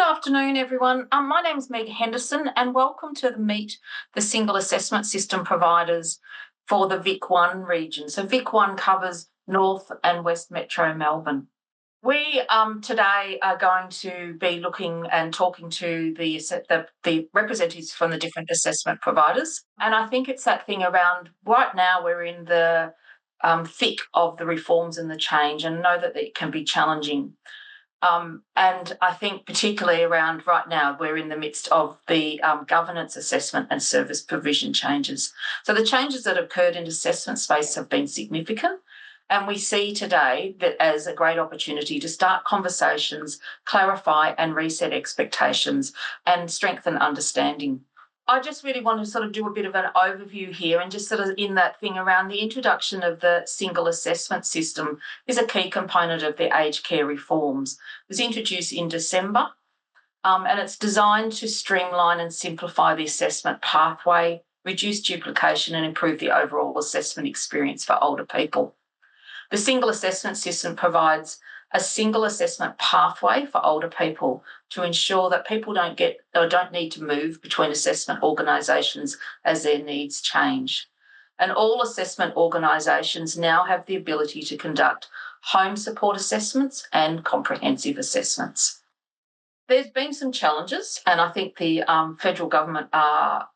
afternoon, everyone. My name is Meg Henderson, and welcome to the Meet the Single Assessment System Providers for the VIC1 region. So VIC1 covers North and West Metro Melbourne. We today are going to be looking and talking to the representatives from the different assessment providers. And I think it's that thing around right now we're in the thick of the reforms and the change, and know that it can be challenging. And I think particularly around right now, we're in the midst of the governance assessment and service provision changes. So the changes that occurred in assessment space have been significant. And we see today that as a great opportunity to start conversations, clarify and reset expectations and strengthen understanding. I just really want to sort of do a bit of an overview here, and just sort of in that thing around the introduction of the single assessment system is a key component of the aged care reforms. It was introduced in December, and it's designed to streamline and simplify the assessment pathway, reduce duplication and improve the overall assessment experience for older people. The single assessment system provides a single assessment pathway for older people to ensure that people don't need to move between assessment organisations as their needs change. And all assessment organisations now have the ability to conduct home support assessments and comprehensive assessments. There's been some challenges, and I think the federal government are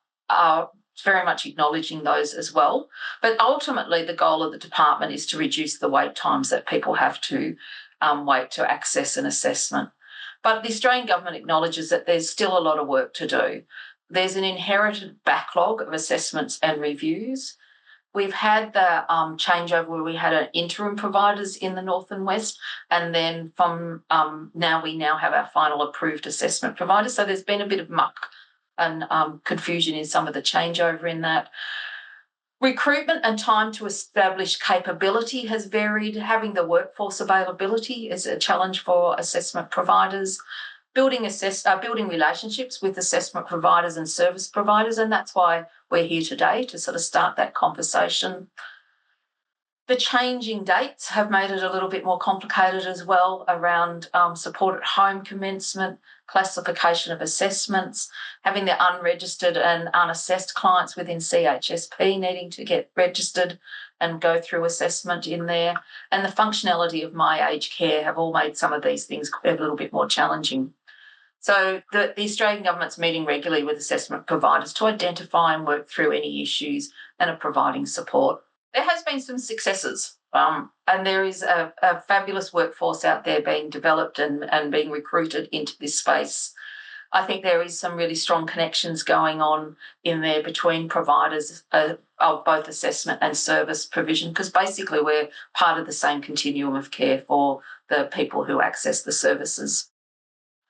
very much acknowledging those as well. But ultimately, the goal of the department is to reduce the wait times that people have to wait to access an assessment. But the Australian government acknowledges that there's still a lot of work to do. There's an inherited backlog of assessments and reviews. We've had the changeover where we had interim providers in the North and West, and then from we now have our final approved assessment providers. So there's been a bit of muck and confusion in some of the changeover in that. Recruitment and time to establish capability has varied. Having the workforce availability is a challenge for assessment providers. Building relationships with assessment providers and service providers, and that's why we're here today to sort of start that conversation. The changing dates have made it a little bit more complicated as well around support at home commencement, classification of assessments, having the unregistered and unassessed clients within CHSP needing to get registered and go through assessment in there, and the functionality of My Aged Care have all made some of these things a little bit more challenging. So the Australian government's meeting regularly with assessment providers to identify and work through any issues and are providing support. There has been some successes, and there is a fabulous workforce out there being developed and being recruited into this space. I think there is some really strong connections going on in there between providers of both assessment and service provision, because basically we're part of the same continuum of care for the people who access the services.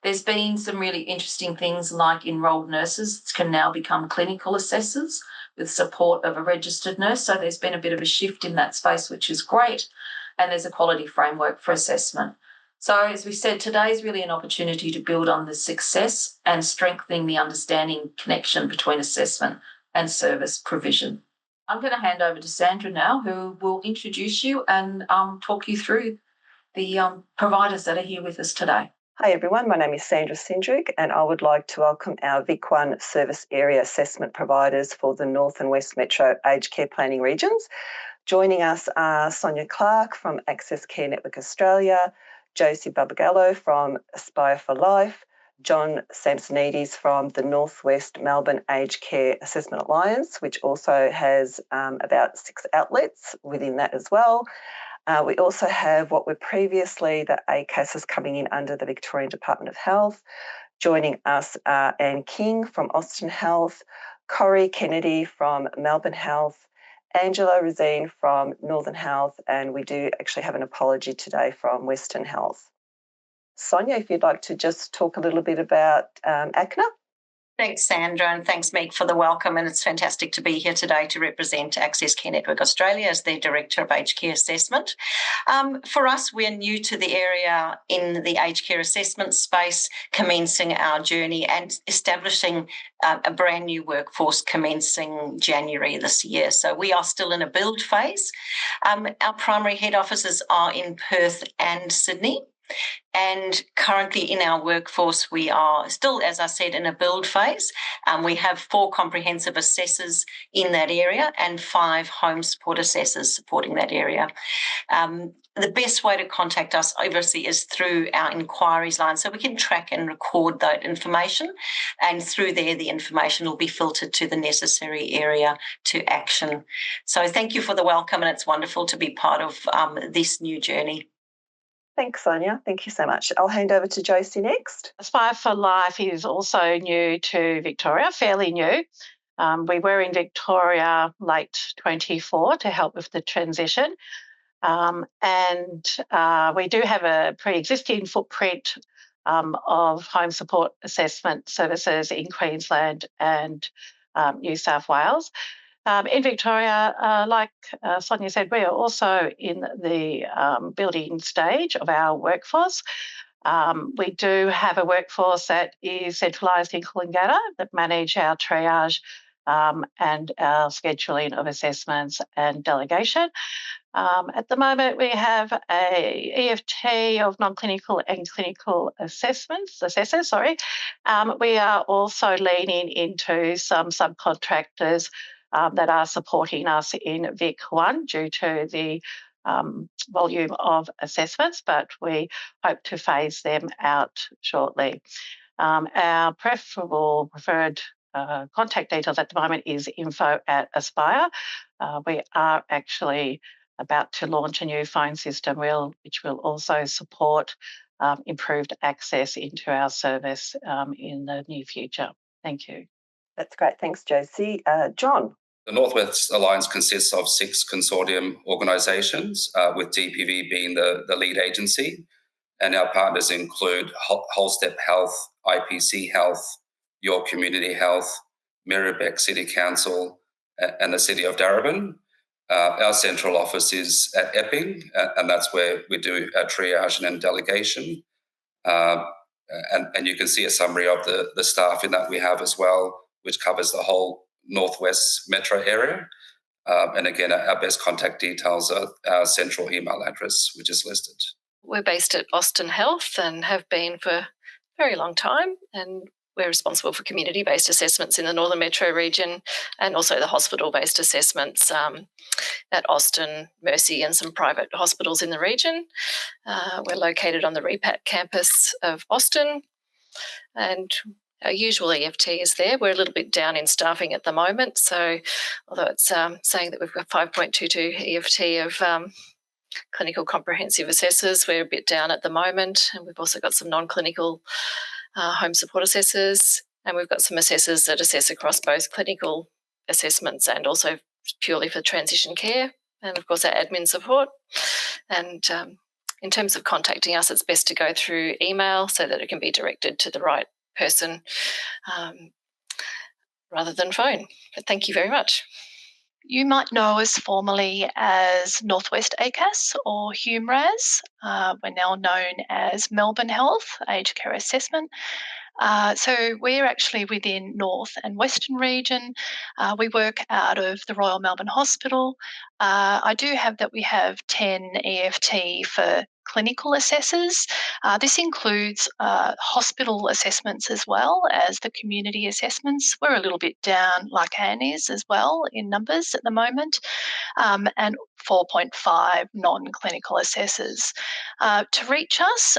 There's been some really interesting things like enrolled nurses can now become clinical assessors with support of a registered nurse. So there's been a bit of a shift in that space, which is great. And there's a quality framework for assessment. So as we said, today is really an opportunity to build on the success and strengthening the understanding connection between assessment and service provision. I'm going to hand over to Sandra now, who will introduce you and talk you through the providers that are here with us today. Hi everyone, my name is Sandra Sindrick, and I would like to welcome our VIC1 service area assessment providers for the North and West Metro Aged Care Planning regions. Joining us are Sonia Clark from Access Care Network Australia, Josie Barbagallo from Aspire for Life, John Samsonides from the North West Melbourne Aged Care Assessment Alliance, which also has about 6 outlets within that as well. We also have what were previously the ACASs coming in under the Victorian Department of Health. Joining us are Anne King from Austin Health, Corrie Kennedy from Melbourne Health, Angela Rosine from Northern Health, and we do actually have an apology today from Western Health. Sonia, if you'd like to just talk a little bit about ACNA. Thanks, Sandra, and thanks, Meg, for the welcome. And it's fantastic to be here today to represent Access Care Network Australia as their Director of Aged Care Assessment. For us, we're new to the area in the aged care assessment space, commencing our journey and establishing a brand new workforce commencing January this year. So we are still in a build phase. Our primary head offices are in Perth and Sydney. And currently in our workforce, we are still, as I said, in a build phase. We have 4 comprehensive assessors in that area and 5 home support assessors supporting that area. The best way to contact us, obviously, is through our inquiries line, so we can track and record that information, and through there, the information will be filtered to the necessary area to action. So thank you for the welcome, and it's wonderful to be part of this new journey. Thanks, Sonia. Thank you so much. I'll hand over to Josie next. Aspire for Life is also new to Victoria, fairly new. We were in Victoria late 24 to help with the transition. And we do have a pre-existing footprint of home support assessment services in Queensland and New South Wales. In Victoria, like Sonia said, we are also in the building stage of our workforce. We do have a workforce that is centralised in Coolangatta that manage our triage and our scheduling of assessments and delegation. At the moment, we have a EFT of non-clinical and clinical assessors. We are also leaning into some subcontractors that are supporting us in VIC1 due to the volume of assessments, but we hope to phase them out shortly. Our preferred contact details at the moment is info@Aspire. We are actually about to launch a new phone system which will also support improved access into our service in the near future. Thank you. That's great. Thanks, Josie. John. The Northwest Alliance consists of 6 consortium organisations, with DPV being the lead agency. And our partners include Whole Step Health, IPC Health, Your Community Health, Mirrabbeck City Council, and the City of Darebin. Our central office is at Epping, and that's where we do our triage and delegation. And you can see a summary of the staffing that we have as well, which covers the whole Northwest metro area. And again, our best contact details are our central email address, which is listed. We're based at Austin Health and have been for a very long time, and we're responsible for community-based assessments in the Northern Metro region and also the hospital-based assessments at Austin, Mercy and some private hospitals in the region. We're located on the REPAT campus of Austin, and our usual EFT is there. We're a little bit down in staffing at the moment, so although it's saying that we've got 5.22 EFT of clinical comprehensive assessors, we're a bit down at the moment, and we've also got some non-clinical home support assessors, and we've got some assessors that assess across both clinical assessments and also purely for transition care, and of course our admin support. And in terms of contacting us, it's best to go through email so that it can be directed to the right person rather than phone. But thank you very much. You might know us formally as Northwest ACAS or HUMRAS. We're now known as Melbourne Health Aged Care Assessment. So we're actually within North and Western region. We work out of the Royal Melbourne Hospital. I do have that we have 10 EFT for clinical assessors. This includes hospital assessments as well as the community assessments. We're a little bit down, like Anne is as well, in numbers at the moment, and 4.5 non-clinical assessors. To reach us,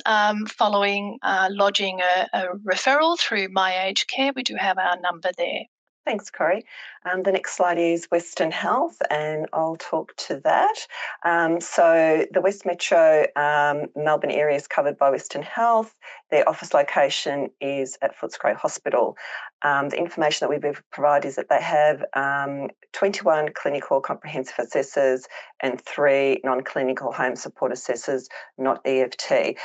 following lodging a referral through My Aged Care, we do have our number there. Thanks, Corey. The next slide is Western Health, and I'll talk to that. So the West Metro Melbourne area is covered by Western Health. Their office location is at Footscray Hospital. The information that we provide is that they have 21 clinical comprehensive assessors and 3 non-clinical home support assessors, not EFT.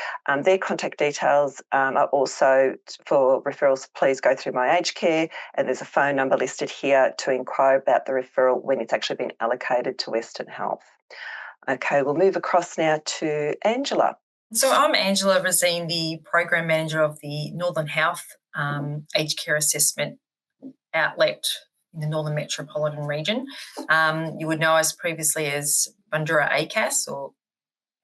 Their contact details are also for referrals. Please go through My Aged Care, and there's a phone number listed here to inquire about the referral when it's actually been allocated to Western Health. Okay, we'll move across now to Angela. So I'm Angela Rosine, the Program Manager of the Northern Health Aged Care Assessment Outlet in the Northern Metropolitan Region. You would know us previously as Bundoora ACAS or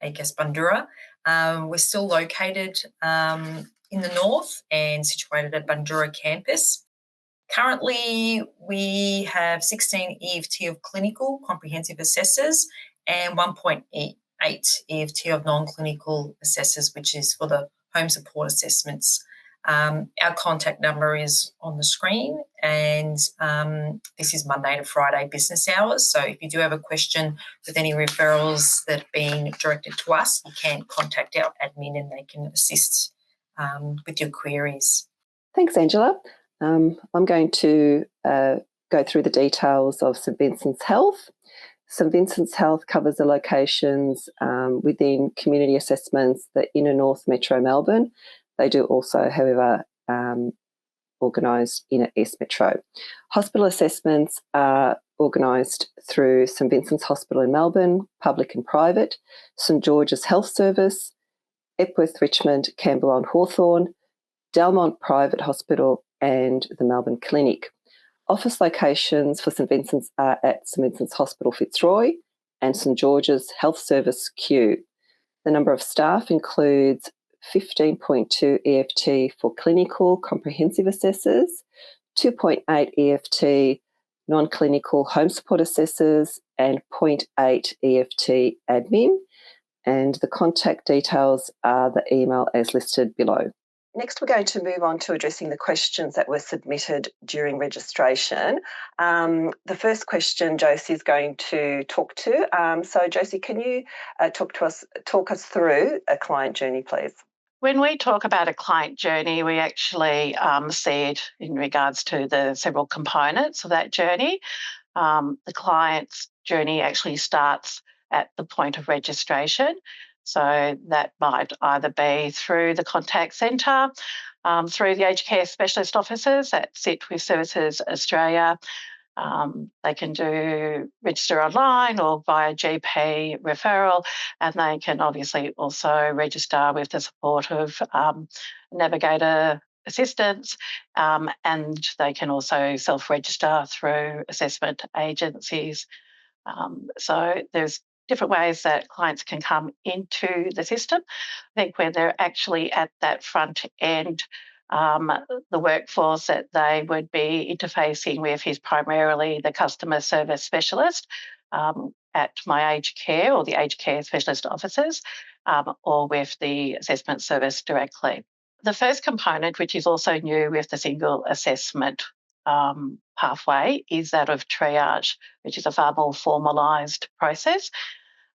ACAS Bundoora. We're still located in the north and situated at Bundoora campus. Currently, we have 16 EFT of clinical comprehensive assessors and 1.8 EFT of non-clinical assessors, which is for the home support assessments. Our contact number is on the screen, and this is Monday to Friday business hours. So if you do have a question with any referrals that are being directed to us, you can contact our admin and they can assist with your queries. Thanks, Angela. I'm going to go through the details of St Vincent's Health. St Vincent's Health covers the locations within community assessments, the inner north metro Melbourne. They do also, however, organised inner east metro. Hospital assessments are organised through St Vincent's Hospital in Melbourne, public and private, St George's Health Service, Epworth Richmond, Camberwell Hawthorn, Delmont Private Hospital and the Melbourne Clinic. Office locations for St Vincent's are at St Vincent's Hospital Fitzroy and St George's Health Service Kew. The number of staff includes 15.2 EFT for clinical comprehensive assessors, 2.8 EFT non-clinical home support assessors and 0.8 EFT admin. And the contact details are the email as listed below. Next, we're going to move on to addressing the questions that were submitted during registration. The first question Josie is going to talk to. So Josie, can you talk us through a client journey, please? When we talk about a client journey, we actually see it in regards to the several components of that journey. The client's journey actually starts at the point of registration. So that might either be through the contact centre, through the aged care specialist officers that sit with Services Australia. They can register online or via GP referral, and they can obviously also register with the support of navigator assistance, and they can also self-register through assessment agencies. So there's different ways that clients can come into the system. I think when they're actually at that front end, the workforce that they would be interfacing with is primarily the customer service specialist at my aged care or the aged care specialist officers, or with the assessment service directly. The first component, which is also new with the single assessment pathway, is that of triage, which is a far more formalised process.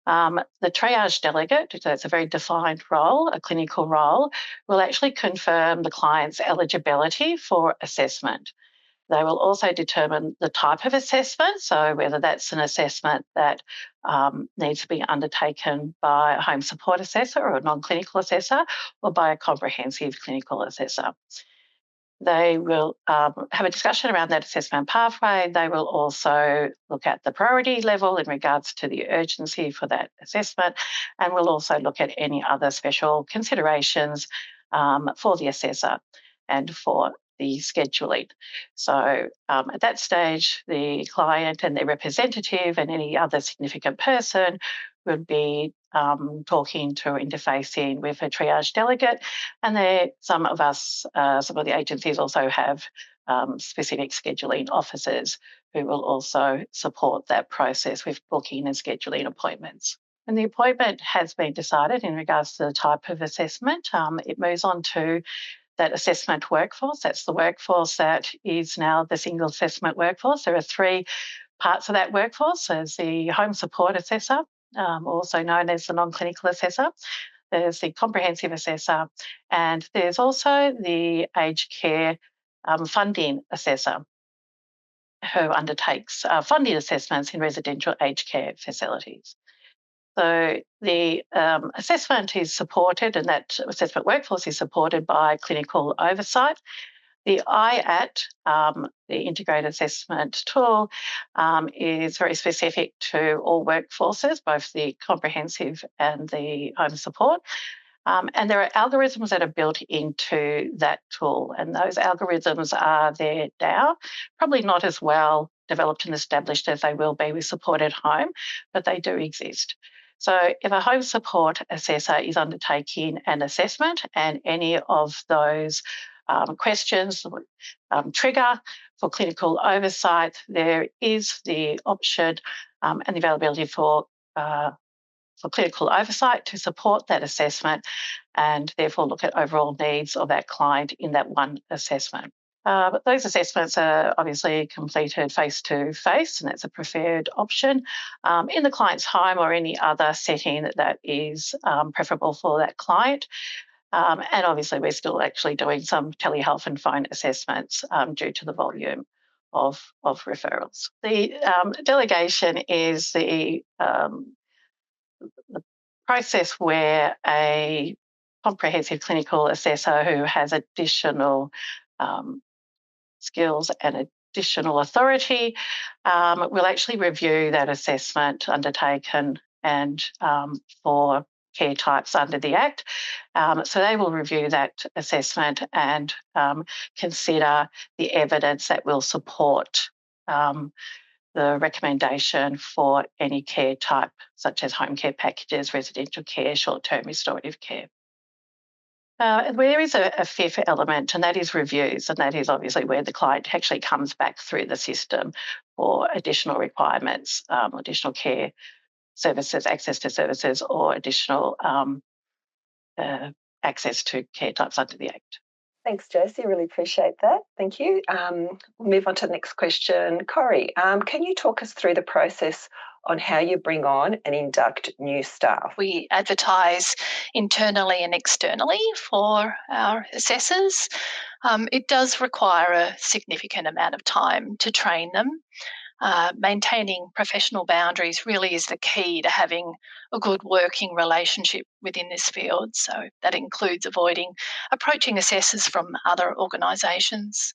The triage delegate, so it's a very defined role, a clinical role, will actually confirm the client's eligibility for assessment. They will also determine the type of assessment, so whether that's an assessment that needs to be undertaken by a home support assessor or a non-clinical assessor or by a comprehensive clinical assessor. They will have a discussion around that assessment pathway. They will also look at the priority level in regards to the urgency for that assessment, and will also look at any other special considerations for the assessor and for the scheduling. So at that stage, the client and their representative and any other significant person would be talking to interfacing with a triage delegate. And some of the agencies also have specific scheduling officers who will also support that process with booking and scheduling appointments. When the appointment has been decided in regards to the type of assessment, it moves on to that assessment workforce. That's the workforce that is now the single assessment workforce. There are three parts of that workforce. There's the home support assessor, also known as the non-clinical assessor. There's the comprehensive assessor, and there's also the aged care funding assessor who undertakes funding assessments in residential aged care facilities. So the assessment is supported, and that assessment workforce is supported by clinical oversight. The IAT, the integrated assessment tool, is very specific to all workforces, both the comprehensive and the home support. And there are algorithms that are built into that tool, and those algorithms are there now, probably not as well developed and established as they will be with support at home, but they do exist. So if a home support assessor is undertaking an assessment and any of those questions trigger for clinical oversight, there is the option and the availability for clinical oversight to support that assessment and therefore look at overall needs of that client in that one assessment. But those assessments are obviously completed face-to-face, and that's a preferred option in the client's home or any other setting that is preferable for that client. And obviously, we're still actually doing some telehealth and phone assessments due to the volume of referrals. The delegation is the process where a comprehensive clinical assessor who has additional skills and additional authority will actually review that assessment undertaken and for care types under the Act. So they will review that assessment and consider the evidence that will support the recommendation for any care type, such as home care packages, residential care, short-term restorative care. There is a fifth element, and that is reviews, and that is obviously where the client actually comes back through the system for additional requirements, additional care services, access to services, or additional access to care types under the Act. Thanks, Josie. Really appreciate that. Thank you. We'll move on to the next question. Corrie, can you talk us through the process on how you bring on and induct new staff? We advertise internally and externally for our assessors. It does require a significant amount of time to train them. Maintaining professional boundaries really is the key to having a good working relationship within this field. So that includes avoiding approaching assessors from other organisations.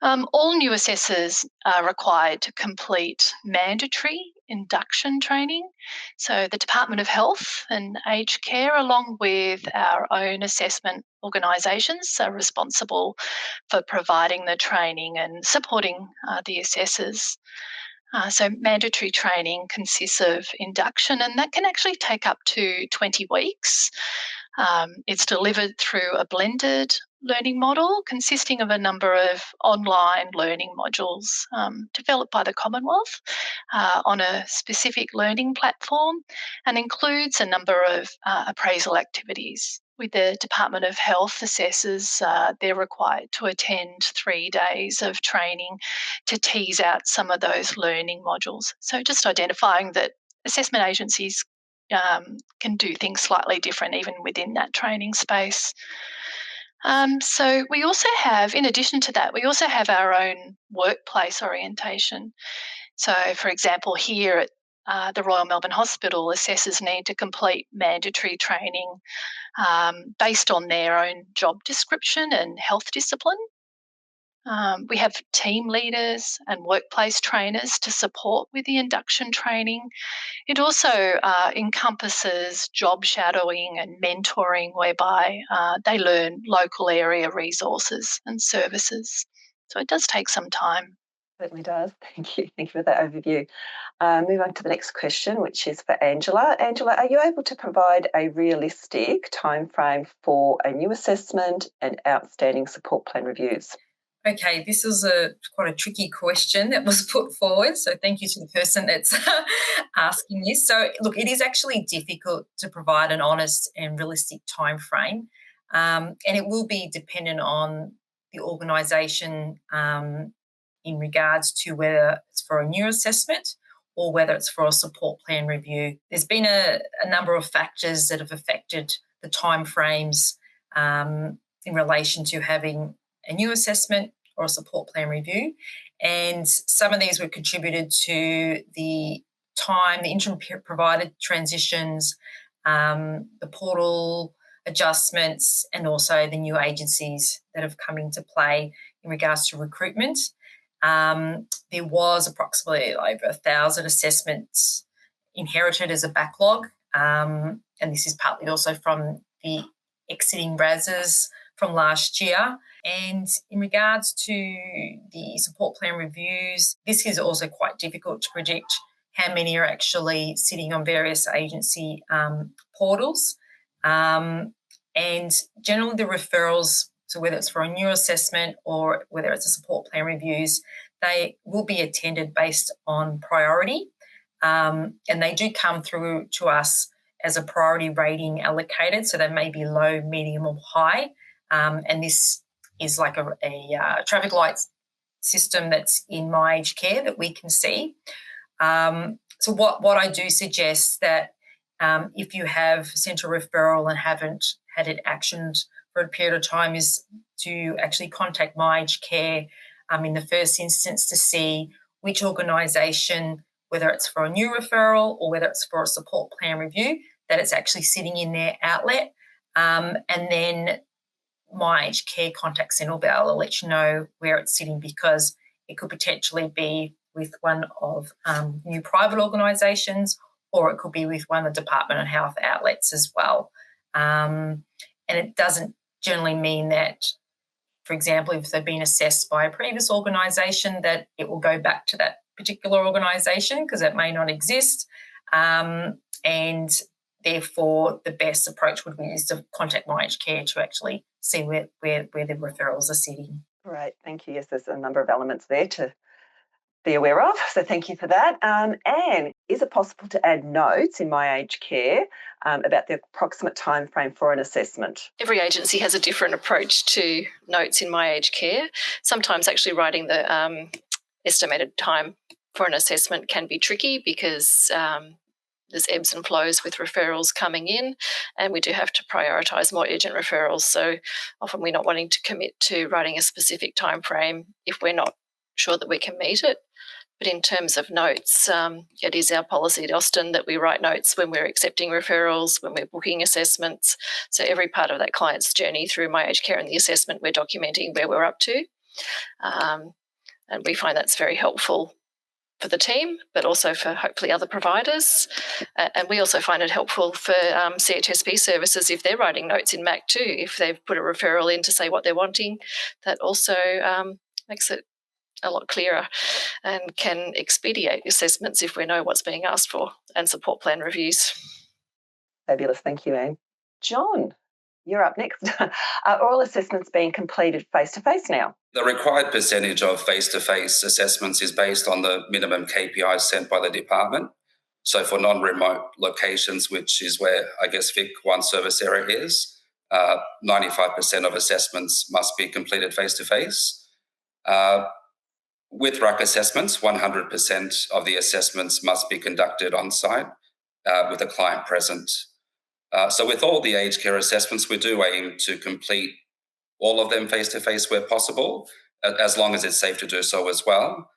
All new assessors are required to complete mandatory induction training. So the Department of Health and Aged Care, along with our own assessment organisations, are responsible for providing the training and supporting the assessors. So mandatory training consists of induction, and that can actually take up to 20 weeks. It's delivered through a blended learning model consisting of a number of online learning modules developed by the Commonwealth on a specific learning platform, and includes a number of appraisal activities. With the Department of Health assessors, they're required to attend 3 days of training to tease out some of those learning modules. So just identifying that assessment agencies can do things slightly different even within that training space. So we also have, in addition to that, we also have our own workplace orientation. So, for example, here at the Royal Melbourne Hospital, assessors need to complete mandatory training based on their own job description and health discipline. We have team leaders and workplace trainers to support with the induction training. It also encompasses job shadowing and mentoring, whereby they learn local area resources and services. So it does take some time. Certainly does. Thank you. Thank you for that overview. Move on to the next question, which is for Angela. Angela, are you able to provide a realistic timeframe for a new assessment and outstanding support plan reviews? Okay, this is quite a tricky question that was put forward, so thank you to the person that's asking this. So, look, it is actually difficult to provide an honest and realistic time frame, and it will be dependent on the organisation in regards to whether it's for a new assessment or whether it's for a support plan review. There's been a number of factors that have affected the timeframes in relation to having a new assessment or a support plan review. And some of these were contributed to the time, the interim provider transitions, the portal adjustments, and also the new agencies that have come into play in regards to recruitment. There was approximately over 1,000 assessments inherited as a backlog, and this is partly also from the exiting RASs from last year. And in regards to the support plan reviews, this is also quite difficult to predict how many are actually sitting on various agency portals. And generally the referrals, so whether it's for a new assessment or whether it's a support plan reviews, they will be attended based on priority. And they do come through to us as a priority rating allocated, so they may be low, medium or high. And this is like a traffic lights system that's in My Aged Care that we can see. So what I do suggest that if you have sent a referral and haven't had it actioned for a period of time is to actually contact My Aged Care in the first instance to see which organisation, whether it's for a new referral or whether it's for a support plan review, that it's actually sitting in their outlet. And then My Aged Care contact centre will be able to let you know where it's sitting, because it could potentially be with one of new private organisations, or it could be with one of the Department of Health outlets as well. And it doesn't generally mean that, for example, if they've been assessed by a previous organisation, that it will go back to that particular organisation, because it may not exist. And therefore, the best approach would be is to contact My Aged Care to actually see where the referrals are sitting. Great, thank you. Yes, there's a number of elements there to be aware of, so thank you for that. And is it possible to add notes in My Aged Care about the approximate time frame for an assessment? Every agency has a different approach to notes in My Aged Care. Sometimes actually writing the estimated time for an assessment can be tricky, because there's ebbs and flows with referrals coming in, and we do have to prioritise more urgent referrals. So often we're not wanting to commit to writing a specific time frame if we're not sure that we can meet it. But in terms of notes, it is our policy at Austin that we write notes when we're accepting referrals, when we're booking assessments. So every part of that client's journey through My Aged Care and the assessment, we're documenting where we're up to. And we find that's very helpful for the team, but also for hopefully other providers. And we also find it helpful for CHSP services if they're writing notes in MAC too. If they've put a referral in to say what they're wanting, that also makes it a lot clearer and can expedite assessments if we know what's being asked for, and support plan reviews. Fabulous, thank you, Anne. John, you're up next. Are all assessments being completed face-to-face now? The required percentage of face-to-face assessments is based on the minimum KPIs sent by the department. So for non-remote locations, which is where I guess VIC 1 service area is, 95% of assessments must be completed face-to-face. With RUC assessments, 100% of the assessments must be conducted on site with a client present. So with all the aged care assessments, we do aim to complete all of them face-to-face where possible, as long as it's safe to do so as well.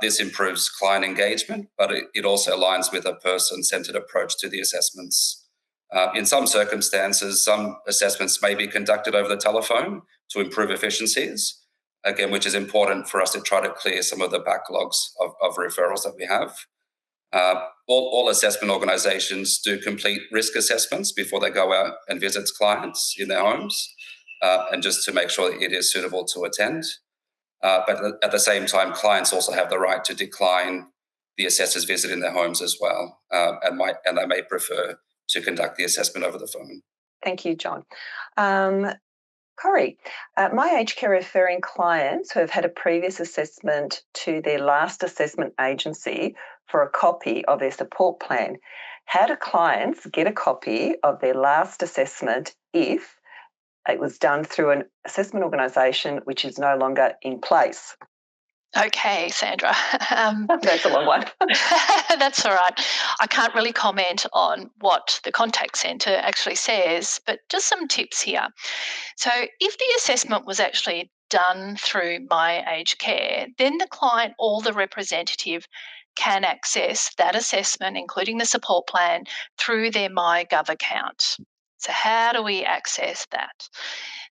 This improves client engagement, but it also aligns with a person-centred approach to the assessments. In some circumstances, some assessments may be conducted over the telephone to improve efficiencies, again, which is important for us to try to clear some of the backlogs of referrals that we have. All assessment organisations do complete risk assessments before they go out and visit clients in their homes, and just to make sure that it is suitable to attend. But at the same time, clients also have the right to decline the assessor's visit in their homes as well, and they may prefer to conduct the assessment over the phone. Thank you, John. Corey, My Aged Care referring clients who have had a previous assessment to their last assessment agency for a copy of their support plan. How do clients get a copy of their last assessment if it was done through an assessment organisation which is no longer in place? Okay, Sandra. That's a long one. That's all right. I can't really comment on what the contact centre actually says, but just some tips here. So if the assessment was actually done through My Aged Care, then the client or the representative can access that assessment, including the support plan, through their MyGov account. So how do we access that?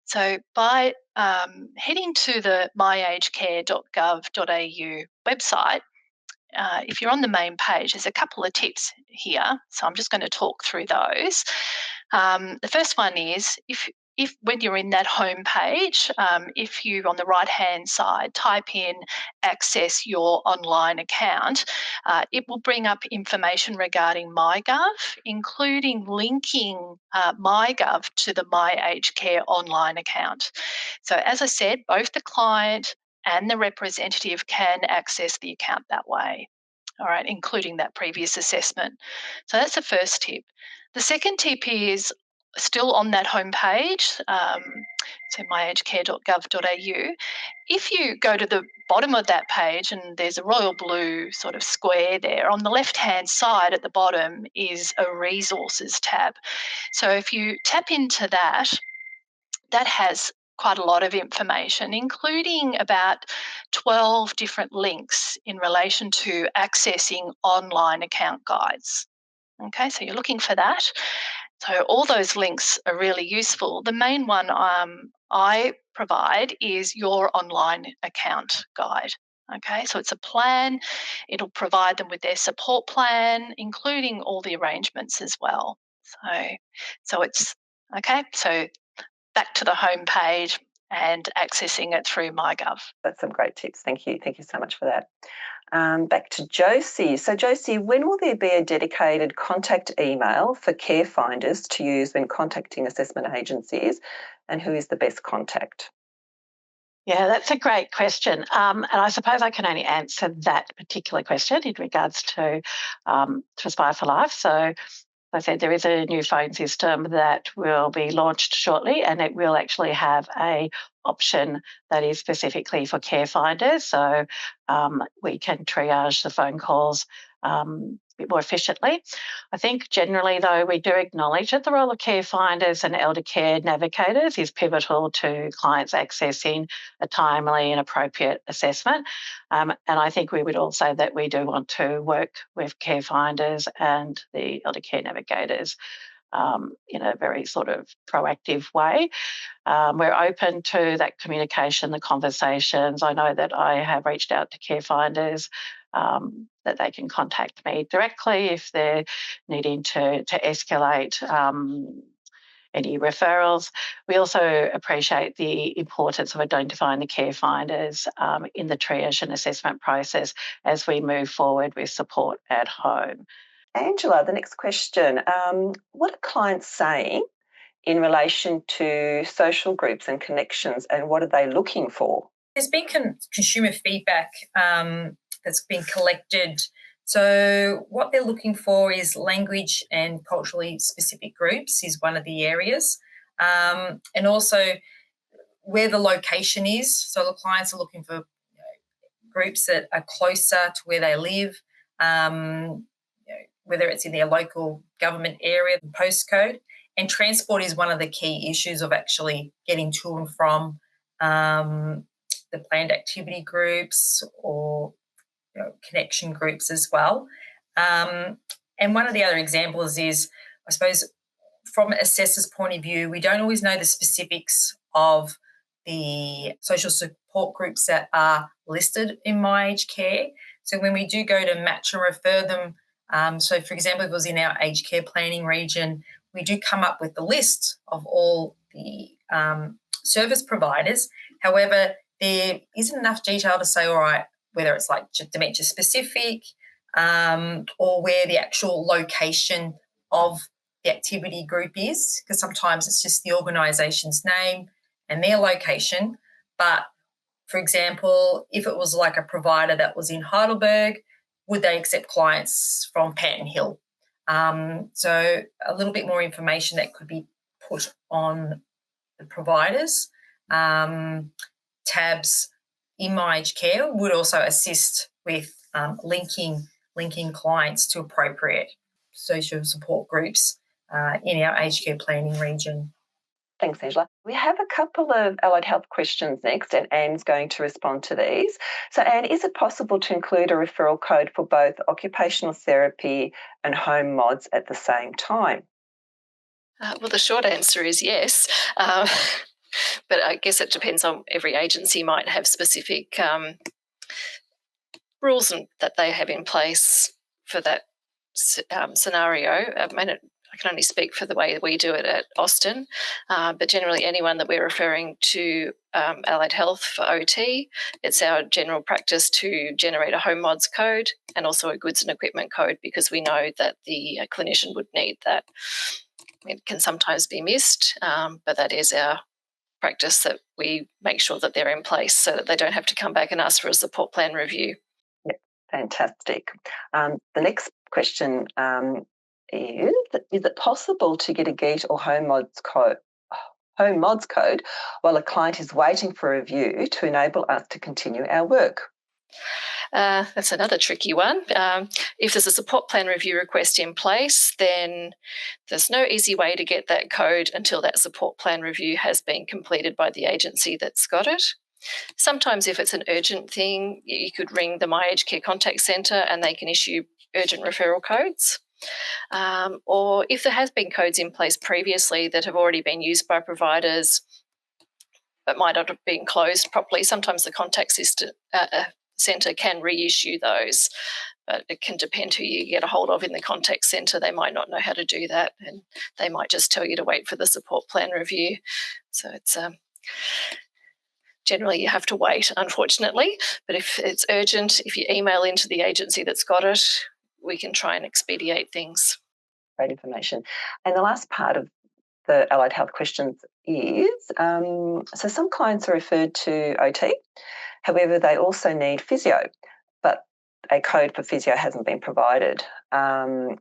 So by heading to the myagedcare.gov.au website, if you're on the main page, there's a couple of tips here. So I'm just going to talk through those. The first one is if when you're in that home page, if you on the right-hand side type in access your online account, it will bring up information regarding MyGov, including linking MyGov to the My Aged Care online account. So as I said, both the client and the representative can access the account that way. All right, including that previous assessment. So that's the first tip. The second tip is still on that homepage, so myagedcare.gov.au. If you go to the bottom of that page and there's a royal blue sort of square there, on the left-hand side at the bottom is a resources tab. So if you tap into that, that has quite a lot of information, including about 12 different links in relation to accessing online account guides. Okay, so you're looking for that. So all those links are really useful. The main one I provide is your online account guide. Okay, so it's a plan. It'll provide them with their support plan, including all the arrangements as well. So it's okay. So back to the home page and accessing it through MyGov. That's some great tips. Thank you. Thank you so much for that. Back to Josie. So Josie, when will there be a dedicated contact email for care finders to use when contacting assessment agencies, and who is the best contact? Yeah, that's a great question. And I suppose I can only answer that particular question in regards to Aspire for Life. So I said there is a new phone system that will be launched shortly, and it will actually have a option that is specifically for care finders. So we can triage the phone calls a bit more efficiently. I think generally, though, we do acknowledge that the role of care finders and elder care navigators is pivotal to clients accessing a timely and appropriate assessment. And I think we would also say that we do want to work with care finders and the elder care navigators in a very sort of proactive way. We're open to that communication, the conversations. I know that I have reached out to care finders that they can contact me directly if they're needing to escalate any referrals. We also appreciate the importance of identifying the care finders in the triage and assessment process as we move forward with support at home. Angela, the next question. What are clients saying in relation to social groups and connections, and what are they looking for? There's been consumer feedback that's been collected. So what they're looking for is language and culturally specific groups is one of the areas. And also where the location is. So the clients are looking for groups that are closer to where they live, whether it's in their local government area, the postcode. And transport is one of the key issues of actually getting to and from the planned activity groups or connection groups as well. And one of the other examples is, I suppose, from an assessor's point of view, we don't always know the specifics of the social support groups that are listed in My Aged Care. So when we do go to match and refer them, so for example, if it was in our aged care planning region, we do come up with the list of all the service providers. However, there isn't enough detail to say, all right, whether it's like dementia specific or where the actual location of the activity group is, because sometimes it's just the organisation's name and their location. But for example, if it was like a provider that was in Heidelberg, would they accept clients from Panton Hill? So a little bit more information that could be put on the providers. Tabs in My Aged Care would also assist with linking clients to appropriate social support groups in our aged care planning region. Thanks, Angela. We have a couple of allied health questions next, and Anne's going to respond to these. So, Anne, is it possible to include a referral code for both occupational therapy and home mods at the same time? Well, the short answer is yes. But I guess it depends on every agency might have specific rules that they have in place for that scenario. I mean, I I can only speak for the way we do it at Austin, but generally anyone that we're referring to Allied Health for OT, it's our general practice to generate a home mods code and also a goods and equipment code, because we know that the clinician would need that. It can sometimes be missed, but that is our practice, that we make sure that they're in place so that they don't have to come back and ask for a support plan review. Yep, fantastic. The next question is it possible to get a GEAT or home mods code while a client is waiting for a review to enable us to continue our work? That's another tricky one. If there's a support plan review request in place, then there's no easy way to get that code until that support plan review has been completed by the agency that's got it. Sometimes if it's an urgent thing, you could ring the My Aged Care Contact Centre and they can issue urgent referral codes. Or if there has been codes in place previously that have already been used by providers but might not have been closed properly, sometimes the contact centre can reissue those, but it can depend who you get a hold of in the contact centre. They might not know how to do that, and they might just tell you to wait for the support plan review. So it's generally you have to wait, unfortunately, but if it's urgent, if you email into the agency that's got it, we can try and expedite things. Great information. And the last part of the allied health questions is, so some clients are referred to OT, however, they also need physio, but a code for physio hasn't been provided. And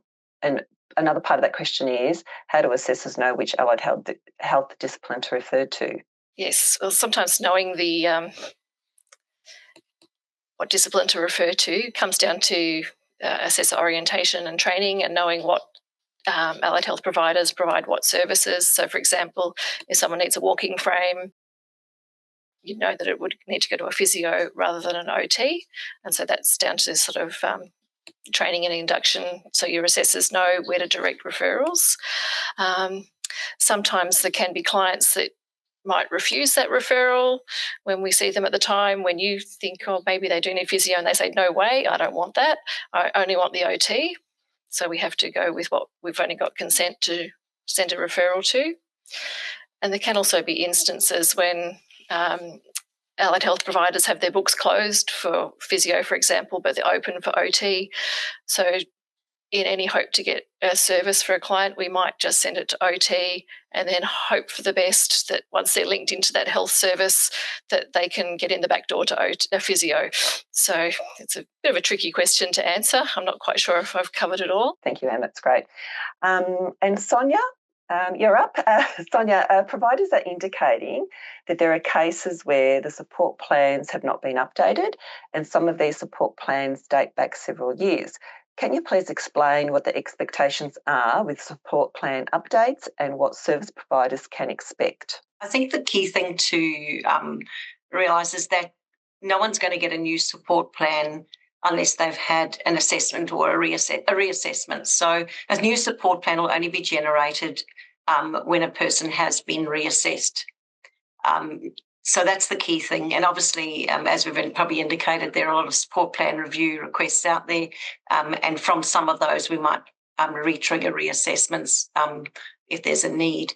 another part of that question is, how do assessors know which allied health discipline to refer to? Yes, well, sometimes knowing the what discipline to refer to comes down to assessor orientation and training, and knowing what allied health providers provide what services. So, for example, if someone needs a walking frame, you know that it would need to go to a physio rather than an OT. And so that's down to sort of training and induction, so your assessors know where to direct referrals. Sometimes there can be clients that might refuse that referral when we see them at the time, when you think, oh, maybe they do need physio, and they say, no way, I don't want that. I only want the OT. So we have to go with what we've only got consent to send a referral to. And there can also be instances when allied health providers have their books closed for physio, for example, but they're open for OT. So in any hope to get a service for a client, we might just send it to OT and then hope for the best that once they're linked into that health service, that they can get in the back door to a physio. So it's a bit of a tricky question to answer. I'm not quite sure if I've covered it all. Thank you, Anne. That's great. And Sonia, you're up. Sonia, providers are indicating that there are cases where the support plans have not been updated, and some of these support plans date back several years. Can you please explain what the expectations are with support plan updates and what service providers can expect? I think the key thing to realise is that no one's going to get a new support plan unless they've had an assessment or a reassessment. So a new support plan will only be generated when a person has been reassessed. So that's the key thing. And obviously, as we've probably indicated, there are a lot of support plan review requests out there. And from some of those, we might re-trigger reassessments if there's a need.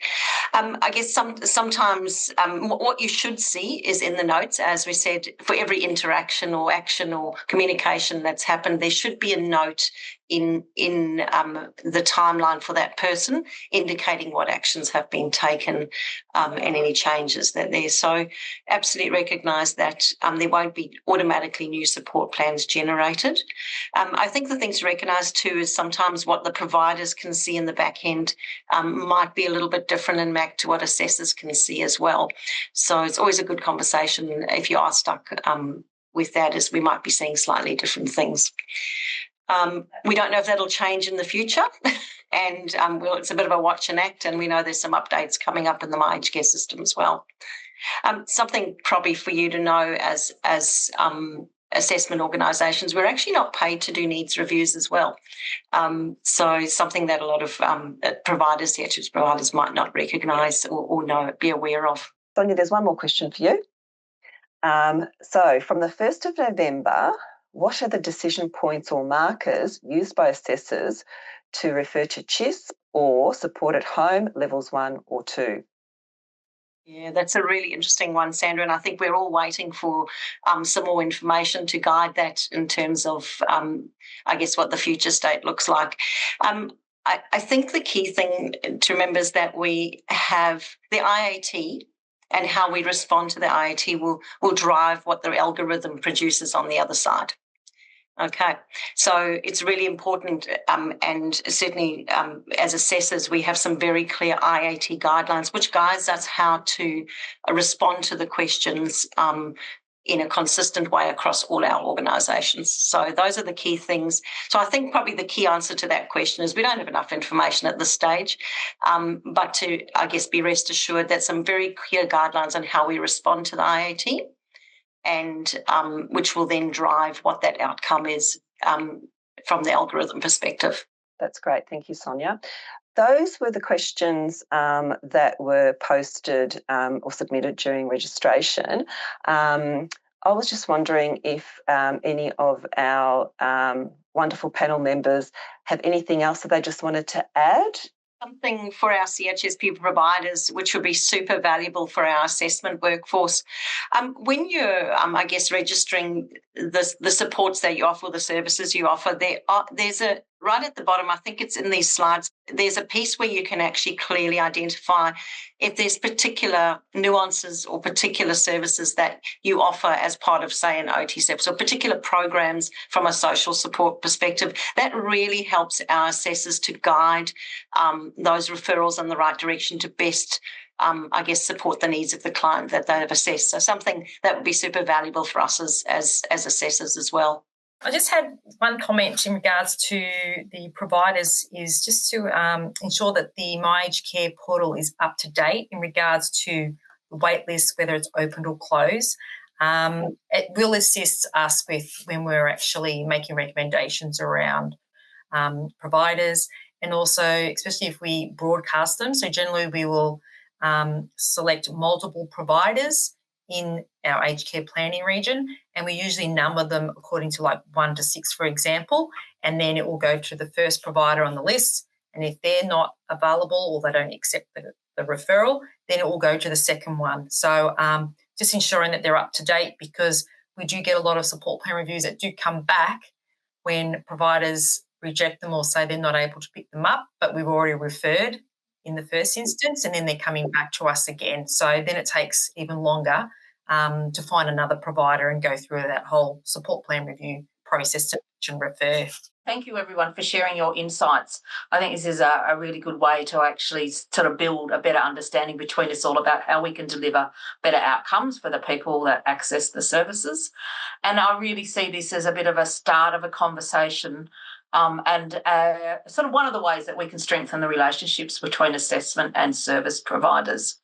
I guess sometimes what you should see is in the notes, as we said, for every interaction or action or communication that's happened, there should be a note in the timeline for that person indicating what actions have been taken and any changes that there. So absolutely recognise that there won't be automatically new support plans generated. I think the thing to recognise too is sometimes what the providers can see in the back end might be a little bit different in MAC to what assessors can see as well. So it's always a good conversation if you are stuck with that, as we might be seeing slightly different things. We don't know if that'll change in the future, and it's a bit of a watch and act, and we know there's some updates coming up in the My Aged Care system as well. Something probably for you to know as assessment organisations, we're actually not paid to do needs reviews as well. So something that a lot of providers, CHSP providers, might not recognise or know, be aware of. Sonia, there's one more question for you. So from the 1st of November, what are the decision points or markers used by assessors to refer to CHSP or support at home, levels 1 or 2? Yeah, that's a really interesting one, Sandra, and I think we're all waiting for some more information to guide that in terms of, I guess, what the future state looks like. I think the key thing to remember is that we have the IAT, and how we respond to the IAT will drive what the algorithm produces on the other side. Okay, so it's really important, and certainly as assessors, we have some very clear IAT guidelines which guides us how to respond to the questions in a consistent way across all our organisations. So those are the key things. So I think probably the key answer to that question is we don't have enough information at this stage, but to, I guess, be rest assured that some very clear guidelines on how we respond to the IAT, and which will then drive what that outcome is from the algorithm perspective. That's great. Thank you, Sonia. Those were the questions that were posted or submitted during registration. I was just wondering if any of our wonderful panel members have anything else that they just wanted to add. Something for our CHSP providers, which would be super valuable for our assessment workforce. When you're, I guess, registering the supports that you offer, the services you offer, there's a, right at the bottom, I think it's in these slides, there's a piece where you can actually clearly identify if there's particular nuances or particular services that you offer as part of, say, an OTSEP, so particular programs from a social support perspective. That really helps our assessors to guide those referrals in the right direction to best, I guess, support the needs of the client that they have assessed. So something that would be super valuable for us as assessors as well. I just had one comment in regards to the providers, is just to ensure that the My Aged Care portal is up to date in regards to the wait list, whether it's opened or closed. It will assist us with when we're actually making recommendations around providers, and also especially if we broadcast them. So generally we will select multiple providers in our aged care planning region, and we usually number them according to like 1 to 6, for example, and then it will go to the first provider on the list, and if they're not available or they don't accept the referral, then it will go to the second one. So just ensuring that they're up to date, because we do get a lot of support plan reviews that do come back when providers reject them or say they're not able to pick them up, but we've already referred in the first instance, and then they're coming back to us again. So then it takes even longer to find another provider and go through that whole support plan review process to refer. Thank you, everyone, for sharing your insights. I think this is a really good way to actually sort of build a better understanding between us all about how we can deliver better outcomes for the people that access the services. And I really see this as a bit of a start of a conversation, and sort of one of the ways that we can strengthen the relationships between assessment and service providers.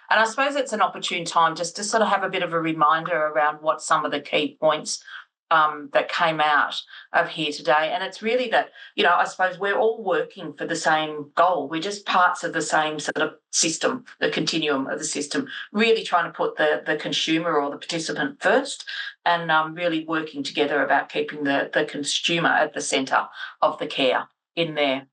And I suppose it's an opportune time just to sort of have a bit of a reminder around what some of the key points that came out of here today. And it's really that, I suppose we're all working for the same goal. We're just parts of the same sort of system, the continuum of the system, really trying to put the consumer or the participant first, and really working together about keeping the consumer at the centre of the care in there.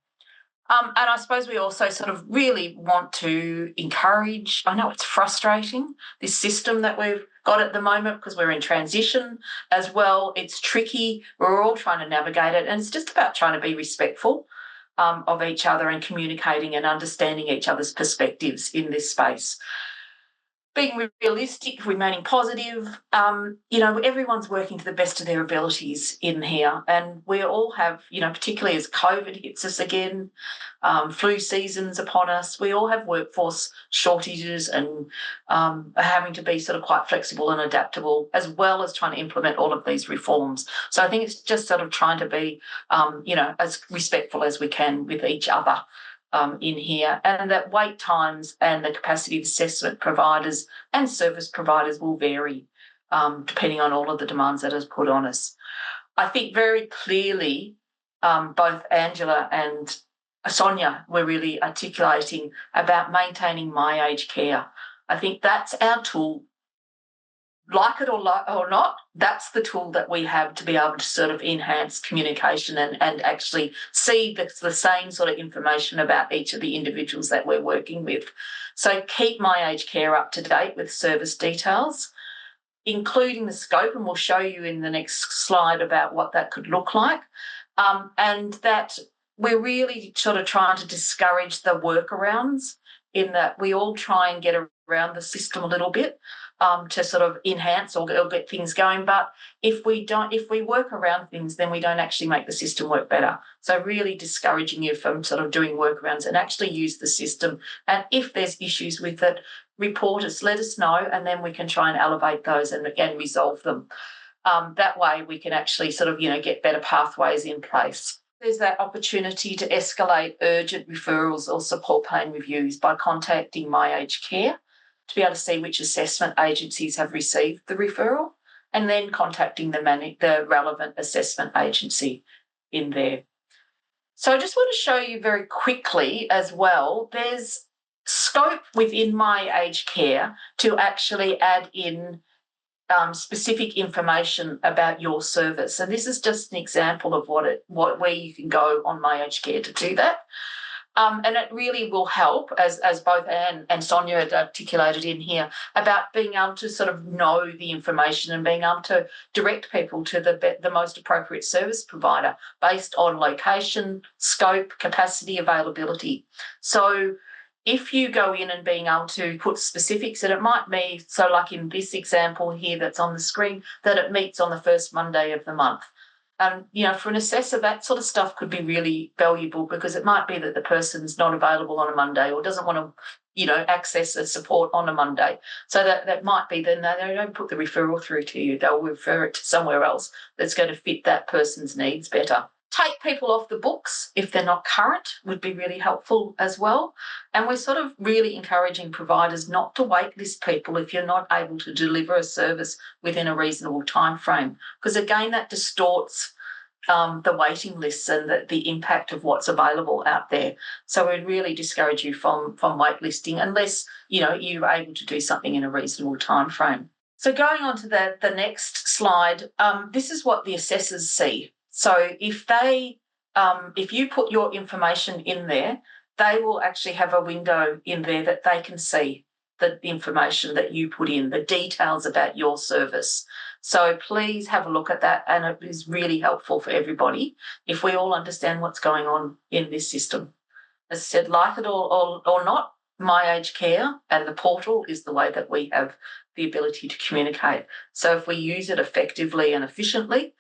And I suppose we also sort of really want to encourage, I know it's frustrating, this system that we've got at the moment because we're in transition as well. It's tricky. We're all trying to navigate it, and it's just about trying to be respectful of each other and communicating and understanding each other's perspectives in this space. Being realistic, remaining positive, everyone's working to the best of their abilities in here. And we all have, particularly as COVID hits us again, flu seasons upon us, we all have workforce shortages and are having to be sort of quite flexible and adaptable, as well as trying to implement all of these reforms. So I think it's just sort of trying to be, as respectful as we can with each other. In here, and that wait times and the capacity of assessment providers and service providers will vary depending on all of the demands that is put on us. I think very clearly both Angela and Sonia were really articulating about maintaining My Aged Care. I think that's our tool like it or not, that's the tool that we have to be able to sort of enhance communication and actually see the same sort of information about each of the individuals that we're working with. So keep My Aged Care up to date with service details, including the scope, and we'll show you in the next slide about what that could look like, and that we're really sort of trying to discourage the workarounds, in that we all try and get around the system a little bit to sort of enhance or get things going. But if we work around things, then we don't actually make the system work better. So really discouraging you from sort of doing workarounds and actually use the system. And if there's issues with it, report us, let us know, and then we can try and elevate those and again resolve them. That way we can actually sort of, get better pathways in place. There's that opportunity to escalate urgent referrals or support plan reviews by contacting My Aged Care to be able to see which assessment agencies have received the referral, and then contacting the relevant assessment agency in there. So I just want to show you very quickly as well, there's scope within My Aged Care to actually add in specific information about your service. And this is just an example of where you can go on My Aged Care to do that. And it really will help, as both Anne and Sonia had articulated in here, about being able to sort of know the information and being able to direct people to the most appropriate service provider based on location, scope, capacity, availability. So if you go in and being able to put specifics, and it might be, so like in this example here that's on the screen, that it meets on the first Monday of the month. And, for an assessor, that sort of stuff could be really valuable, because it might be that the person's not available on a Monday or doesn't want to, access a support on a Monday. So that might be, then they don't put the referral through to you. They'll refer it to somewhere else that's going to fit that person's needs better. Take people off the books if they're not current would be really helpful as well. And we're sort of really encouraging providers not to waitlist people if you're not able to deliver a service within a reasonable time frame, because again, that distorts the waiting lists and the impact of what's available out there. So we'd really discourage you from waitlisting unless you're able to do something in a reasonable time frame. So going on to the next slide, this is what the assessors see. So if you put your information in there, they will actually have a window in there that they can see the information that you put in, the details about your service. So please have a look at that, and it is really helpful for everybody if we all understand what's going on in this system. As I said, like it or not, My Aged Care and the portal is the way that we have the ability to communicate. So if we use it effectively and efficiently,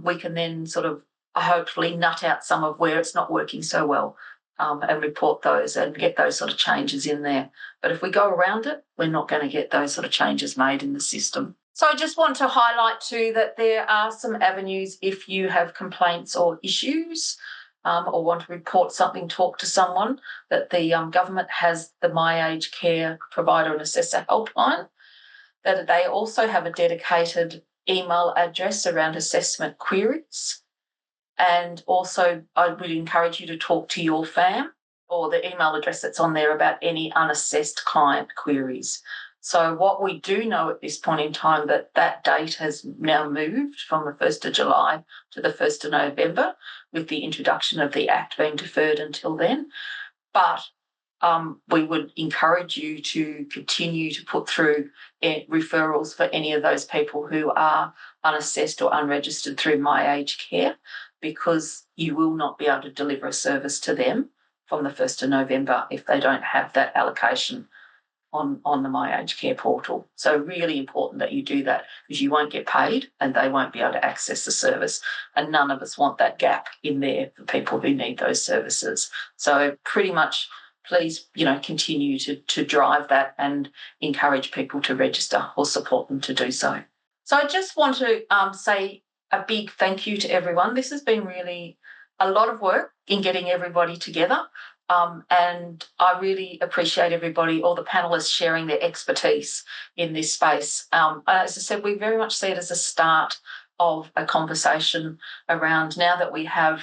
we can then sort of hopefully nut out some of where it's not working so well, and report those and get those sort of changes in there. But if we go around it, we're not going to get those sort of changes made in the system. So I just want to highlight too that there are some avenues if you have complaints or issues, or want to report something, talk to someone, that the government has the My Aged Care provider and assessor helpline, that they also have a dedicated email address around assessment queries. And also I would encourage you to talk to your FAM or the email address that's on there about any unassessed client queries. So what we do know at this point in time, that date has now moved from the 1st of July to the 1st of November, with the introduction of the Act being deferred until then. But we would encourage you to continue to put through referrals for any of those people who are unassessed or unregistered through My Aged Care, because you will not be able to deliver a service to them from the 1st of November if they don't have that allocation on the My Aged Care portal. So really important that you do that, because you won't get paid and they won't be able to access the service. And none of us want that gap in there for people who need those services. So pretty much please, continue to drive that and encourage people to register or support them to do so. So I just want to say a big thank you to everyone. This has been really a lot of work in getting everybody together. And I really appreciate everybody, all the panellists sharing their expertise in this space. As I said, we very much see it as a start of a conversation around, now that we have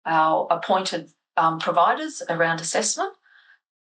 our appointed providers around assessment,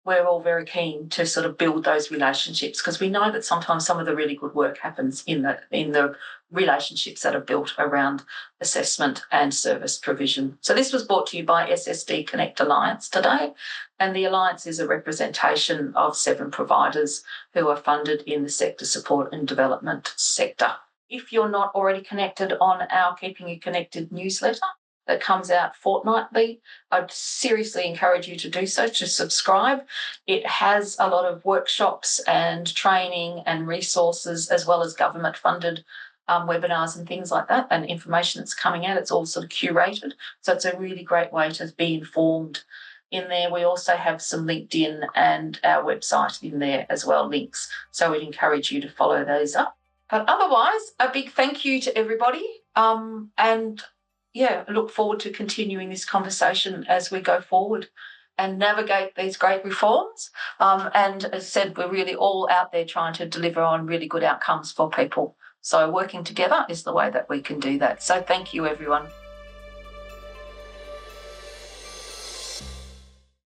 we're all very keen to sort of build those relationships, because we know that sometimes some of the really good work happens in the relationships that are built around assessment and service provision. So this was brought to you by SSD Connect Alliance today, and the Alliance is a representation of 7 providers who are funded in the sector support and development sector. If you're not already connected on our Keeping You Connected newsletter that comes out fortnightly, I'd seriously encourage you to do so, to subscribe. It has a lot of workshops and training and resources, as well as government-funded webinars and things like that, and information that's coming out. It's all sort of curated. So it's a really great way to be informed. In there, we also have some LinkedIn and our website in there as well, links. So we'd encourage you to follow those up. But otherwise, a big thank you to everybody. And I look forward to continuing this conversation as we go forward and navigate these great reforms. And as I said, we're really all out there trying to deliver on really good outcomes for people. So working together is the way that we can do that. So thank you, everyone.